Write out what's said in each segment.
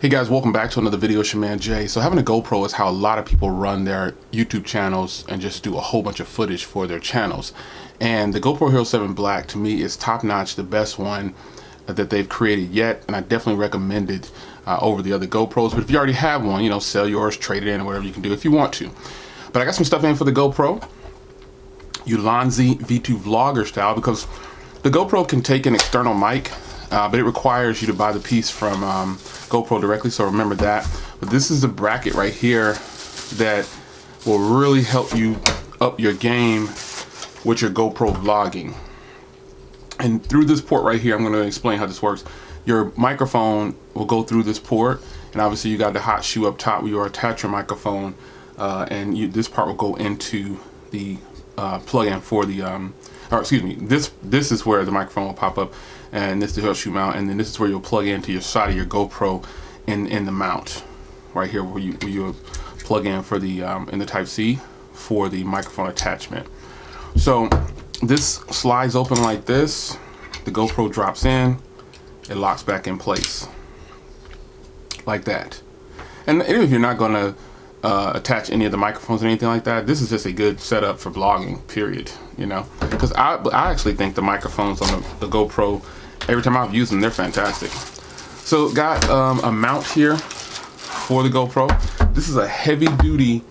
Hey guys, welcome back to another video. It's your man Jay. So having a GoPro is how a lot of people run their YouTube channels and just do a whole bunch of footage for their channels. And the GoPro Hero 7 Black to me is top notch, the best one that they've created yet, and I definitely recommend it over the other GoPros. But if you already have one, you know, sell yours, trade it in, or whatever you can do if you want to. But I got some stuff in for the GoPro Ulanzi V2 vlogger style, because the GoPro can take an external mic, but it requires you to buy the piece from GoPro directly, so remember that. But this is the bracket right here that will really help you up your game with your GoPro vlogging. And through this port right here, I'm going to explain how this works. Your microphone will go through this port, and obviously you got the hot shoe up top where you attach your microphone, and this part will go into the plug-in for the or excuse me, this is where the microphone will pop up, and this is the hot shoe mount, and then this is where you'll plug into your side of your GoPro in the mount right here where you plug in for the in the Type-C for the microphone attachment. So this slides open like this, the GoPro drops in, it locks back in place like that. And even if you're not going to attach any of the microphones or anything like that, this is just a good setup for vlogging, period. You know, because I actually think the microphones on the GoPro, every time I've used them, they're fantastic. So got a mount here for the GoPro. This is a heavy duty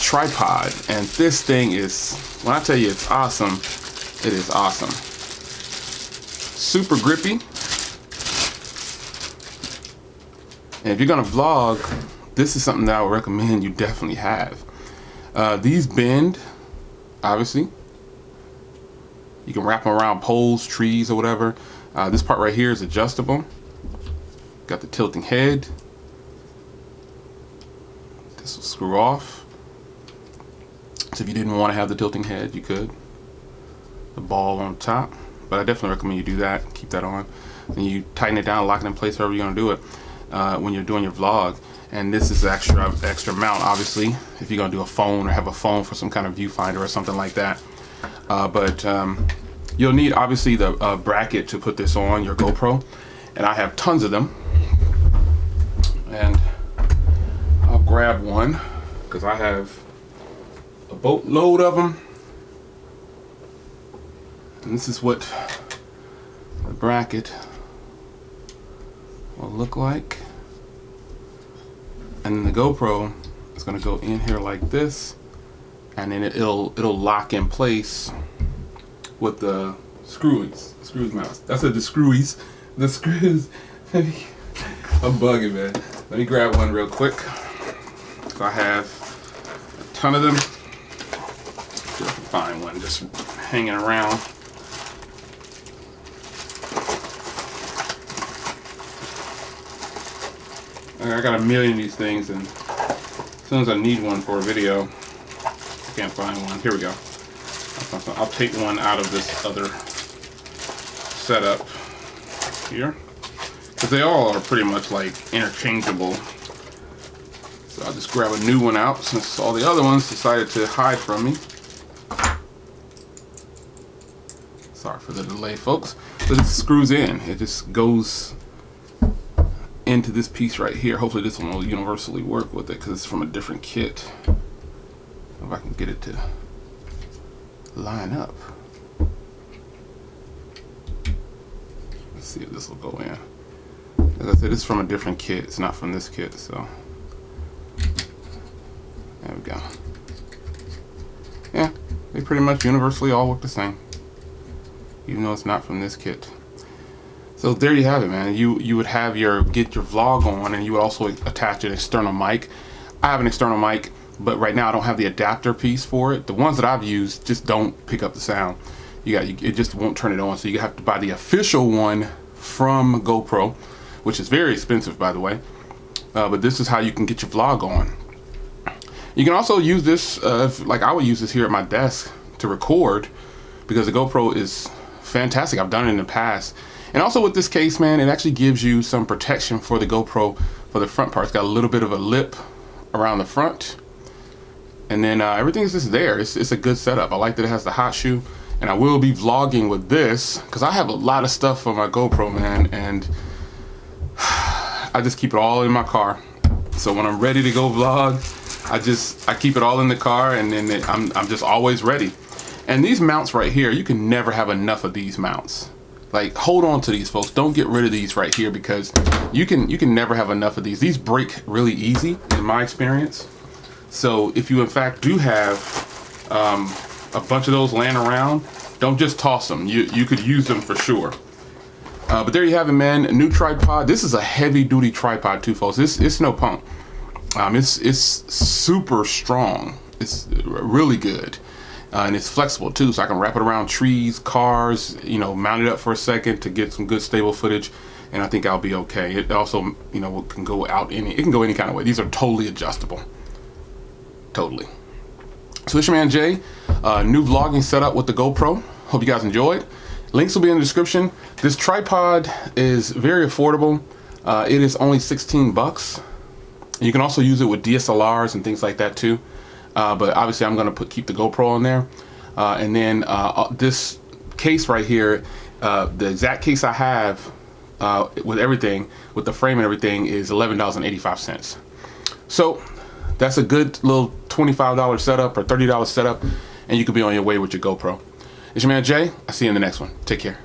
tripod, and this thing is, when I tell you it's awesome, it is awesome. Super grippy. And if you're gonna vlog, this is something that I would recommend you definitely have. These bend, obviously. You can wrap them around poles, trees, or whatever. This part right here is adjustable. Got the tilting head. This will screw off. So if you didn't want to have the tilting head, you could. The ball on top. But I definitely recommend you do that. Keep that on. And you tighten it down, lock it in place, however you're going to do it when you're doing your vlog. And this is extra mount, obviously, if you're going to do a phone or have a phone for some kind of viewfinder or something like that. But you'll need, obviously, the bracket to put this on your GoPro. And I have tons of them. And I'll grab one because I have a boatload of them. And this is what the bracket will look like. And then the GoPro is going to go in here like this, and then it'll lock in place with the screws mount. That's the screws. The screws. I'm bugging, man. Let me grab one real quick. So I have a ton of them. See if I can find one just hanging around. I got a million of these things, and as soon as I need one for a video, I can't find one. Here we go. I'll take one out of this other setup here, because they all are pretty much like interchangeable. So I'll just grab a new one out since all the other ones decided to hide from me. Sorry for the delay, folks. So this screws in. It just goes into this piece right here. Hopefully this one will universally work with it because it's from a different kit. If I can get it to line up. Let's see if this will go in. As I said, it's from a different kit. It's not from this kit, so there we go. Yeah, they pretty much universally all work the same, even though it's not from this kit. So there you have it, man. You would have get your vlog on, and you would also attach an external mic. I have an external mic, but right now I don't have the adapter piece for it. The ones that I've used just don't pick up the sound. It just won't turn it on. So you have to buy the official one from GoPro, which is very expensive, by the way. But this is how you can get your vlog on. You can also use this, like I would use this here at my desk to record, because the GoPro is fantastic. I've done it in the past. And also with this case, man, it actually gives you some protection for the GoPro for the front part. It's got a little bit of a lip around the front. And then everything is just there. It's a good setup. I like that it has the hot shoe. And I will be vlogging with this because I have a lot of stuff for my GoPro, man. And I just keep it all in my car. So when I'm ready to go vlog, I keep it all in the car, and then I'm just always ready. And these mounts right here, you can never have enough of these mounts. Like, hold on to these, folks. Don't get rid of these right here, because you can never have enough of these. These break really easy in my experience. So if you in fact do have a bunch of those laying around, don't just toss them. You could use them for sure. But there you have it, man. A new tripod. This is a heavy duty tripod too, folks. It's no punk. It's super strong. It's really good. And it's flexible too, so I can wrap it around trees, cars, you know, mount it up for a second to get some good stable footage, and I think I'll be okay. It also, you know, can go out it can go any kind of way. These are totally adjustable. Totally. So this your man Jay, new vlogging setup with the GoPro. Hope you guys enjoyed. Links will be in the description. This tripod is very affordable. It is only 16 bucks. You can also use it with DSLRs and things like that too. But obviously I'm gonna keep the GoPro on there. And then this case right here, the exact case I have with everything, with the frame and everything, is $11.85. So that's a good little $25 setup or $30 setup, and you could be on your way with your GoPro. It's your man Jay. I'll see you in the next one. Take care.